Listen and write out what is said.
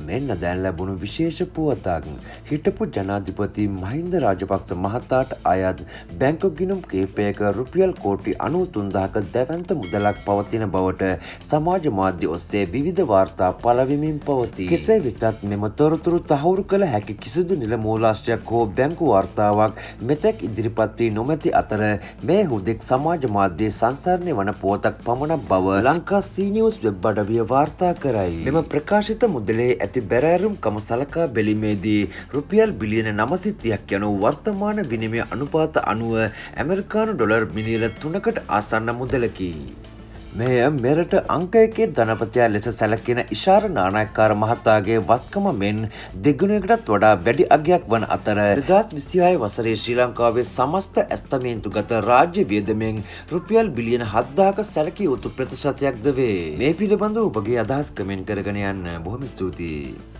මෙන්න දැන් ලැබුණු විශේෂ පුවතක්. හිටපු ජනාධිපති මහින්ද රාජපක්ෂ මහතාට අයත් බැංකු ගිණුම් කිහිපයක රුපියල් කෝටි 93,000ක දැවැන්ත මුදලක් පවතින බවට සමාජ මාධ්‍ය ඔස්සේ විවිධ වාර්තා පළ වෙමින් පවතී. කෙසේ වෙතත් මෙම තොරතුරු තහවුරු කළ හැකි කිසිදු නිල මූලාශ්‍රයක් හෝ බැංකු වාර්තාවක් මෙතෙක් ඉදිරිපත් වී නොමැති අතර මේ හුදෙක් සමාජ මාධ්‍යයේ සංසරණය වන පුවතක් පමණක් බව ලංකා සී නිවුස් වෙබ් අඩවිය වාර්තා කරයි. මෙම ප්‍රකාශිත මුදලේ ඇති බැරෑරුම්කම සලකා බැලීමේදී රුපියල් බිලියන 930ක් යනු වර්තමාන විනිමය අනුපාත අනුව ඇමරිකානු ඩොලර් මිලියන 3කට ආසන්න මුදලකි. මෙය මෙරට අංක 1 ධනපතියා ලෙස සැලකෙන ඉෂාර නානායක්කාර මහතාගේ වත්කම මෙන් දෙගුණයකටත් වඩා වැඩි අගයක් වන අතර 2026 වසරේ ශ්‍රී ලංකාවේ සමස්ත ඇස්තමේන්තුගත රාජ්‍ය වියදමෙන් රුපියල් බිලියන 7,000ක සැලකිය යුතු ප්‍රතිශතයක්ද වේ. මේ පිළිබඳව ඔබගේ අදහස් කමෙන්ට් කරගෙන යන්න. බොහොම ස්තුතියි.